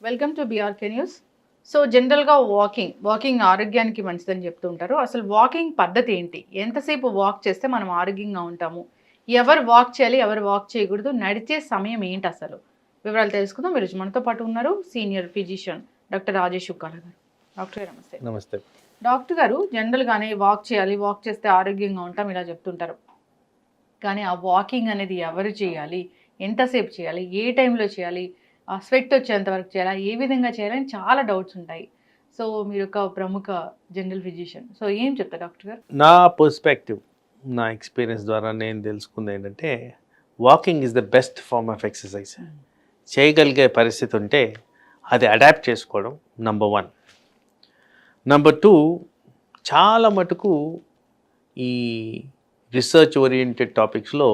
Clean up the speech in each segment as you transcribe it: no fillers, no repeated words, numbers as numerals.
Welcome to BRK news. So జనరల్గా walking ఆరోగ్యానికి మంచిదని చెప్తూ ఉంటారు. అసలు వాకింగ్ పద్ధతి ఏంటి? ఎంతసేపు వాక్ చేస్తే మనం ఆరోగ్యంగా ఉంటాము? ఎవరు వాక్ చేయాలి, ఎవరు వాక్ చేయకూడదు? నడిచే సమయం ఏంటి అసలు? వివరాలు తెలుసుకుందాం. మీరు మనతో పాటు ఉన్నారు senior physician doctor Rajesh Ukkala గారు. డాక్టర్ గారు నమస్తే. నమస్తే. డాక్టర్ గారు, జనరల్గానే వాక్ చేయాలి, వాక్ చేస్తే ఆరోగ్యంగా ఉంటాం ఇలా చెప్తుంటారు. కానీ ఆ వాకింగ్ అనేది ఎవరు చేయాలి, ఎంతసేపు చేయాలి, ఏ టైంలో చేయాలి, స్వెట్ వచ్చేంత వరకు చేయాలా, ఏ విధంగా చేయాలని చాలా డౌట్స్ ఉంటాయి. సో మీరు ఒక ప్రముఖ జనరల్ ఫిజిషియన్, సో ఏం చెప్తారు డాక్టర్ గారు? నా పర్స్పెక్టివ్, నా ఎక్స్పీరియన్స్ ద్వారా నేను తెలుసుకుంది ఏంటంటే walking is the best form of exercise. చేయగలిగే పరిస్థితి ఉంటే అది అడాప్ట్ చేసుకోవడం నంబర్ 1. నంబర్ 2, చాలా మటుకు ఈ రీసెర్చ్ ఓరియంటెడ్ టాపిక్స్లో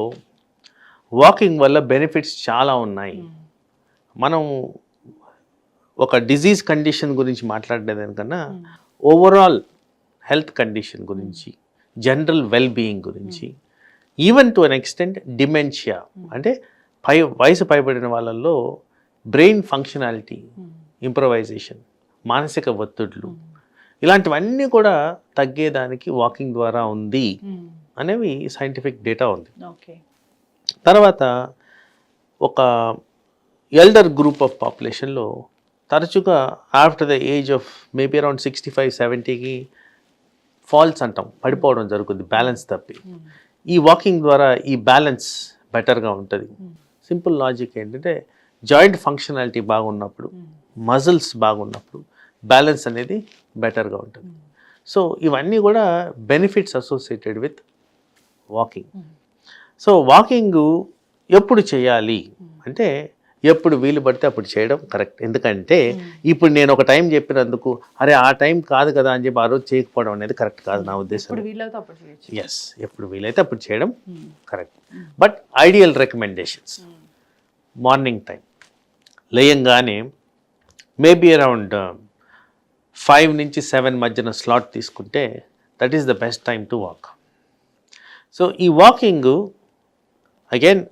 వాకింగ్ వల్ల బెనిఫిట్స్ చాలా ఉన్నాయి. మనం ఒక డిజీజ్ కండిషన్ గురించి మాట్లాడేదానికన్నా ఓవరాల్ హెల్త్ కండిషన్ గురించి, జనరల్ వెల్ బీయింగ్ గురించి, even to an extent dementia అంటే వయసు పైబడిన వాళ్ళల్లో బ్రెయిన్ ఫంక్షనాలిటీ ఇంప్రవైజేషన్, మానసిక ఒత్తిడులు ఇలాంటివన్నీ కూడా తగ్గేదానికి వాకింగ్ ద్వారా ఉంది అనేవి సైంటిఫిక్ డేటా ఉంది. తర్వాత ఒక ఎల్డర్ గ్రూప్ ఆఫ్ పాపులేషన్లో తరచుగా after the age of maybe around 65-70కి ఫాల్స్ అంటాం, పడిపోవడం జరుగుతుంది బ్యాలెన్స్ తప్పి. ఈ వాకింగ్ ద్వారా ఈ బ్యాలెన్స్ బెటర్గా ఉంటుంది. సింపుల్ లాజిక్ ఏంటంటే జాయింట్ ఫంక్షనాలిటీ బాగున్నప్పుడు, మజిల్స్ బాగున్నప్పుడు బ్యాలెన్స్ అనేది బెటర్గా ఉంటుంది. సో ఇవన్నీ కూడా benefits associated with walking. So walking ఎప్పుడు చేయాలి అంటే ఎప్పుడు వీలు పడితే అప్పుడు చేయడం కరెక్ట్. ఎందుకంటే ఇప్పుడు నేను ఒక టైం చెప్పినందుకు అరే ఆ టైం కాదు కదా అని చెప్పి ఆ రోజు చేయకపోవడం అనేది కరెక్ట్ కాదు నా ఉద్దేశం. ఎస్, ఎప్పుడు వీలైతే అప్పుడు చేయడం correct. But ideal recommendations morning time లేయంగానే మేబీ అరౌండ్ 5 నుంచి 7 మధ్యన స్లాట్ తీసుకుంటే that is the best time to walk. So ఈ వాకింగ్ అగైన్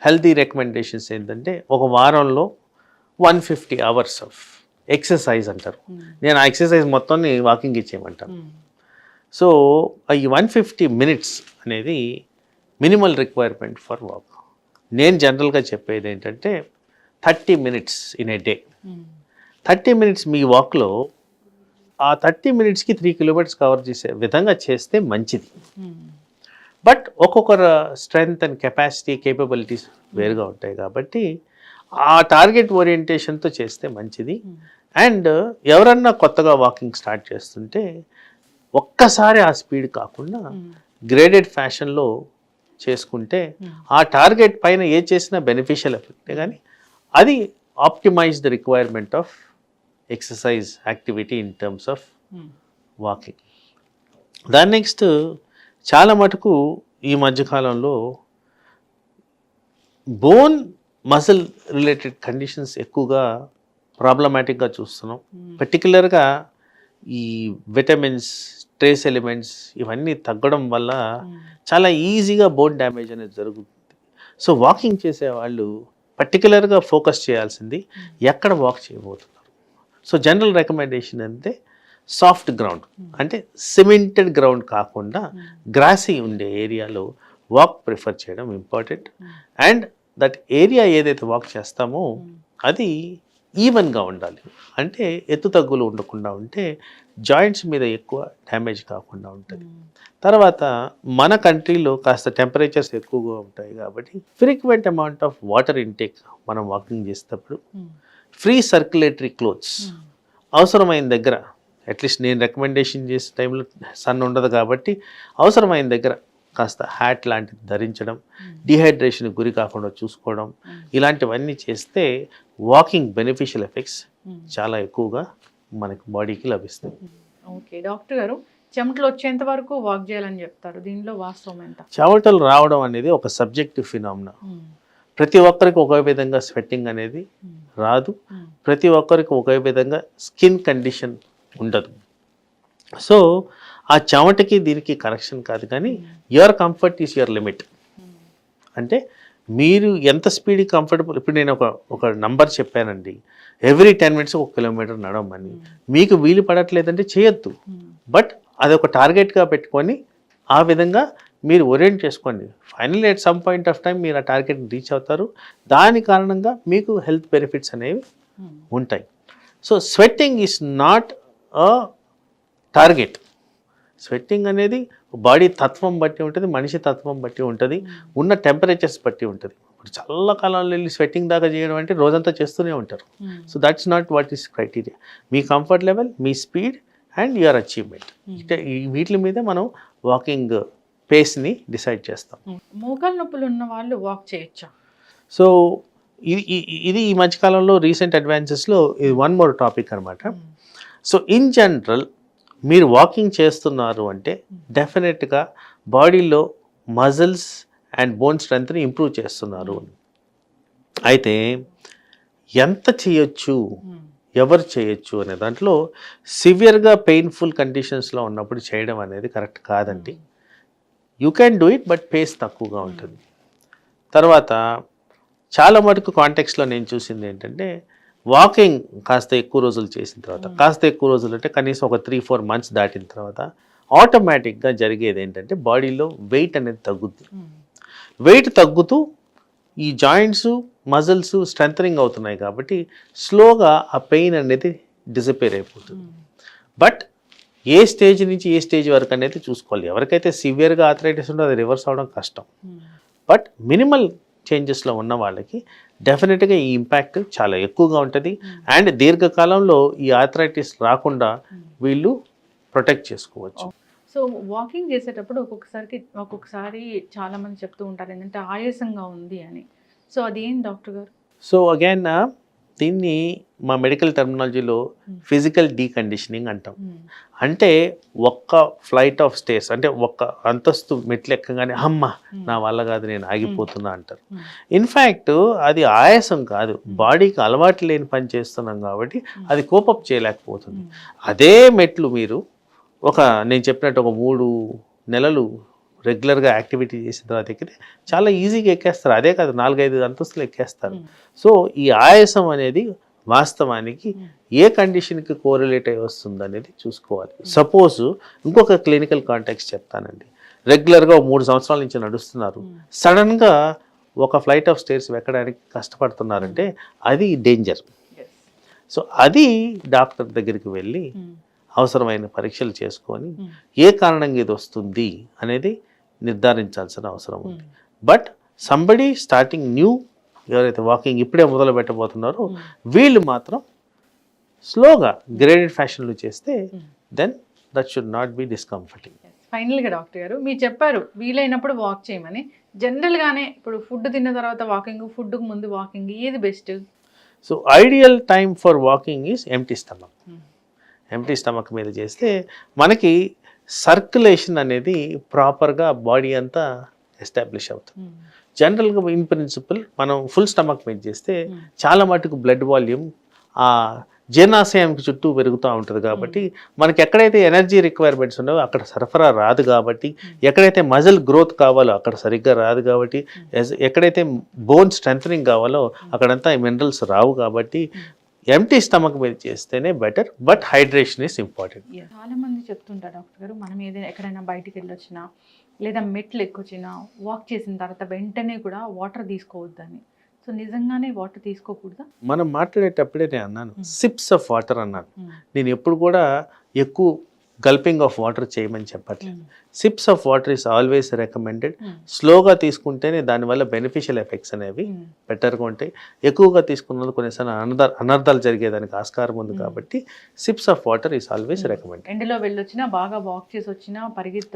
హెల్తీ రికమెండేషన్స్ ఏంటంటే ఒక వారంలో 150 hours ఆఫ్ ఎక్సర్సైజ్ అంటారు. నేను ఆ ఎక్సర్సైజ్ మొత్తాన్ని వాకింగ్ ఇచ్చేయమంటాను. సో ఈ 150 minutes అనేది మినిమల్ రిక్వైర్మెంట్ ఫర్ వాక్. నేను జనరల్గా చెప్పేది ఏంటంటే 30 minutes in a day. 30 minutes మీ వాక్లో ఆ 30 minutesకి 3 kilometers కవర్ చేసే విధంగా చేస్తే మంచిది. బట్ ఒక్కొక్కరు స్ట్రెంగ్త్ అండ్ కెపాసిటీ కేపబిలిటీస్ వేరుగా ఉంటాయి కాబట్టి ఆ టార్గెట్ ఓరియంటేషన్తో చేస్తే మంచిది. అండ్ ఎవరన్నా కొత్తగా వాకింగ్ స్టార్ట్ చేస్తుంటే ఒక్కసారి ఆ స్పీడ్ కాకుండా గ్రేడెడ్ ఫ్యాషన్లో చేసుకుంటే ఆ టార్గెట్ పైన ఏ చేసినా బెనిఫిషియల్ ఎఫెక్టే, కానీ అది optimise the requirement of exercise activity in terms of walking. దాని నెక్స్ట్ చాలా మటుకు ఈ మధ్యకాలంలో బోన్ మజిల్ రిలేటెడ్ కండిషన్స్ ఎక్కువగా ప్రాబ్లమాటిక్గా చూస్తున్నాం. పర్టికులర్గా ఈ విటమిన్స్, ట్రేస్ ఎలిమెంట్స్ ఇవన్నీ తగ్గడం వల్ల చాలా ఈజీగా బోన్ డ్యామేజ్ అనేది జరుగుతుంది. సో వాకింగ్ చేసే వాళ్ళు పర్టికులర్గా ఫోకస్ చేయాల్సింది ఎక్కడ వాక్ చేయబోతున్నారు. సో జనరల్ రికమెండేషన్ అంటే సాఫ్ట్ గ్రౌండ్ అంటే సిమెంటెడ్ గ్రౌండ్ కాకుండా గ్రాసీ ఉండే ఏరియాలో వాక్ ప్రిఫర్ చేయడం ఇంపార్టెంట్. అండ్ దట్ ఏరియా ఏదైతే వాక్ చేస్తామో అది ఈవెన్గా ఉండాలి. అంటే ఎత్తు తగ్గులు ఉండకుండా ఉంటే జాయింట్స్ మీద ఎక్కువ డ్యామేజ్ కాకుండా ఉంటుంది. తర్వాత మన కంట్రీలో కాస్త టెంపరేచర్స్ ఎక్కువగా ఉంటాయి కాబట్టి frequent amount of water intake మనం వాకింగ్ చేసేటప్పుడు, ఫ్రీ సర్క్యులేటరీ క్లోత్స్ అవసరమైన దగ్గర, అట్లీస్ట్ నేను రికమెండేషన్ చేసే టైంలో సన్ ఉండదు కాబట్టి అవసరమైన దగ్గర కాస్త హ్యాట్ లాంటిది ధరించడం, డిహైడ్రేషన్ గురి కాకుండా చూసుకోవడం, ఇలాంటివన్నీ చేస్తే వాకింగ్ బెనిఫిషియల్ ఎఫెక్ట్స్ చాలా ఎక్కువగా మనకి బాడీకి లభిస్తాయి. ఓకే డాక్టర్ గారు, చెమటలు వచ్చేంత వరకు వాక్ చేయాలని చెప్తారు, దీనిలో వాస్తవం ఎంత? చెమటలు రావడం అనేది ఒక సబ్జెక్టివ్ ఫినామినా. ప్రతి ఒక్కరికి ఒకే విధంగా స్వెట్టింగ్ అనేది రాదు, ప్రతి ఒక్కరికి ఒకే విధంగా స్కిన్ కండిషన్ ఉండదు. సో ఆ చెమటకి దీనికి కనెక్షన్ కాదు, కానీ your comfort is your limit. అంటే మీరు ఎంత స్పీడ్ కంఫర్టబుల్, ఇప్పుడు నేను ఒక నంబర్ చెప్పానండి, ఎవ్రీ 10 minutes 1 kilometer నడవమని. మీకు వీలు పడట్లేదంటే చేయొద్దు, బట్ అదొక టార్గెట్గా పెట్టుకొని ఆ విధంగా మీరు ఓరియంట్ చేసుకోండి. Finally at some point of time మీరు ఆ టార్గెట్ని రీచ్ అవుతారు. దాని కారణంగా మీకు హెల్త్ బెనిఫిట్స్ అనేవి ఉంటాయి. So sweating is not a target. Sweating అనేది బాడీ తత్వం బట్టి ఉంటుంది, మనిషి తత్వం బట్టి ఉంటుంది, ఉన్న టెంపరేచర్స్ బట్టి ఉంటుంది. ఇప్పుడు చల్లకాలంలో వెళ్ళి స్వెట్టింగ్ దాకా చేయడం అంటే రోజంతా చేస్తూనే ఉంటారు. So that's not what is criteria. Me comfort level, me speed and your achievement, వీటి మీద మనం వాకింగ్ పేస్ని డిసైడ్ చేస్తాం. మోకాలు నొప్పులు ఉన్న వాళ్ళు వాక్ చేయొచ్చా? సో ఇది ఈ మధ్యకాలంలో రీసెంట్ అడ్వాన్సెస్లో ఇది వన్ మోర్ టాపిక్ అనమాట. సో ఇన్ జనరల్ మీరు వాకింగ్ చేస్తున్నారు అంటే డెఫినెట్గా బాడీలో మజిల్స్ అండ్ బోన్ స్ట్రెంత్ని ఇంప్రూవ్ చేస్తున్నారు. అయితే ఎంత చేయొచ్చు, ఎవరు చేయొచ్చు అనే దాంట్లో సివియర్గా పెయిన్ఫుల్ కండిషన్స్లో ఉన్నప్పుడు చేయడం అనేది కరెక్ట్ కాదండి. You can do it, but pace తక్కువగా ఉంటుంది. తర్వాత చాలా మటుకు కాంటెక్స్లో నేను చూసింది ఏంటంటే వాకింగ్ కాస్త ఎక్కువ రోజులు చేసిన తర్వాత, కాస్త ఎక్కువ రోజులు అంటే కనీసం ఒక 3-4 months దాటిన తర్వాత ఆటోమేటిక్గా జరిగేది ఏంటంటే బాడీలో వెయిట్ అనేది తగ్గుద్ది. వెయిట్ తగ్గుతూ ఈ జాయింట్స్ మజిల్స్ స్ట్రెంథనింగ్ అవుతున్నాయి కాబట్టి స్లోగా ఆ పెయిన్ అనేది డిసపేర్ అయిపోతుంది. బట్ ఏ స్టేజ్ నుంచి ఏ స్టేజ్ వరకు అనేది చూసుకోవాలి. ఎవరికైతే సివియర్గా ఆర్థరైటిస్ ఉందో అది రివర్స్ అవడం కష్టం, బట్ మినిమల్ చేంజెస్లో ఉన్న వాళ్ళకి డెఫినెట్గా ఈ ఇంపాక్ట్ చాలా ఎక్కువగా ఉంటుంది. అండ్ దీర్ఘకాలంలో ఈ ఆర్థరైటిస్ రాకుండా వీళ్ళు ప్రొటెక్ట్ చేసుకోవచ్చు. సో వాకింగ్ చేసేటప్పుడు ఒక్కొక్కసారి చాలా మంది చెప్తూ ఉంటారు ఏంటంటే ఆయాసంగా ఉంది అని. సో అదేం డాక్టర్ గారు? సో అగైన్ దీన్ని మా మెడికల్ టెర్మినాలజీలో ఫిజికల్ డీకండిషనింగ్ అంటాం. అంటే ఒక్క ఫ్లైట్ ఆఫ్ స్టేర్స్, అంటే ఒక్క అంతస్తు మెట్లు ఎక్కగానే అమ్మ నా వల్ల కాదు నేను ఆగిపోతున్నా అంటారు. ఇన్ఫ్యాక్ట్ అది ఆయాసం కాదు, బాడీకి అలవాటు లేని పని చేస్తున్నాం కాబట్టి అది కోపప్ చేయలేకపోతుంది. అదే మెట్లు మీరు నేను చెప్పినట్టు ఒక 3 నెలలు రెగ్యులర్గా యాక్టివిటీ చేసిన తర్వాత ఎక్కితే చాలా ఈజీగా ఎక్కేస్తారు. అదే కాదు 4-5 అంతస్తులు ఎక్కేస్తారు. సో ఈ ఆయాసం అనేది వాస్తవానికి ఏ కండిషన్కి కోరిలేట్ అయి వస్తుంది అనేది చూసుకోవాలి. సపోజ్ ఇంకొక క్లినికల్ కాంటాక్ట్స్ చెప్తానండి. రెగ్యులర్గా 3 సంవత్సరాల నుంచి నడుస్తున్నారు, సడన్గా ఒక ఫ్లైట్ ఆఫ్ స్టేర్స్ ఎక్కడానికి కష్టపడుతున్నారంటే అది డేంజర్. సో అది డాక్టర్ దగ్గరికి వెళ్ళి అవసరమైన పరీక్షలు చేసుకొని ఏ కారణంగా ఇది వస్తుంది అనేది నిర్ధారించాల్సిన అవసరం ఉంది. బట్ సంబడి స్టార్టింగ్ న్యూ, ఎవరైతే వాకింగ్ ఇప్పుడే మొదలు పెట్టబోతున్నారో వీళ్ళు మాత్రం స్లోగా గ్రేడెడ్ ఫ్యాషన్లో చేస్తే then that should not be discomforting. ఫైనల్గా డాక్టర్ గారు మీరు చెప్పారు వీలైనప్పుడు వాక్ చేయమని. జనరల్గానే ఇప్పుడు ఫుడ్ తిన్న తర్వాత వాకింగ్, ఫుడ్కు ముందు వాకింగ్, ఏది best? So ideal time for walking is empty stomach. Empty stomach మీద చేస్తే మనకి సర్క్యులేషన్ అనేది ప్రాపర్గా బాడీ అంతా ఎస్టాబ్లిష్ అవుతుంది. జనరల్గా ఇన్ ప్రిన్సిపల్ మనం ఫుల్ స్టమక్ మీద చేస్తే చాలా మటుకు బ్లడ్ వాల్యూమ్ ఆ జీర్ణాశయంకి చుట్టూ పెరుగుతూ ఉంటుంది కాబట్టి మనకి ఎక్కడైతే ఎనర్జీ రిక్వైర్మెంట్స్ ఉన్నాయో అక్కడ సరఫరా రాదు కాబట్టి, ఎక్కడైతే మజిల్ గ్రోత్ కావాలో అక్కడ సరిగ్గా రాదు కాబట్టి, ఎక్కడైతే బోన్ స్ట్రెంథనింగ్ కావాలో అక్కడంతా మినరల్స్ రావు కాబట్టి ఎంప్టీ స్టమక్ మీద చేస్తేనే better. But hydration is important. చాలా మంది చెప్తుంటారు డాక్టర్ గారు, మనం ఏదైనా ఎక్కడైనా బయటికి వెళ్ళొచ్చినా లేదా మెట్లు ఎక్కొచ్చినా వాక్ చేసిన తర్వాత వెంటనే కూడా వాటర్ తీసుకోవద్దని. సో నిజంగానే వాటర్ తీసుకోకూడదా? మనం మాట్లాడేటప్పుడే నేను అన్నాను సిప్స్ ఆఫ్ వాటర్ అన్నాను. నేను ఎప్పుడు కూడా ఎక్కువ గల్పింగ్ ఆఫ్ వాటర్ చేయమని చెప్పట్లేదు. SIPs of water is always recommended. స్లోగా తీసుకుంటేనే దానివల్ల బెనిఫిషియల్ ఎఫెక్ట్స్ అనేవి బెటర్గా ఉంటాయి. ఎక్కువగా తీసుకున్నది కొన్నిసార్లు అనర్థాలు జరిగేదానికి ఆస్కారం ఉంది కాబట్టి SIPs of water is always recommended. ఎండలో వెళ్ళొచ్చినా, బాగా వాక్ చేసి వచ్చినా, పరిగెత్తి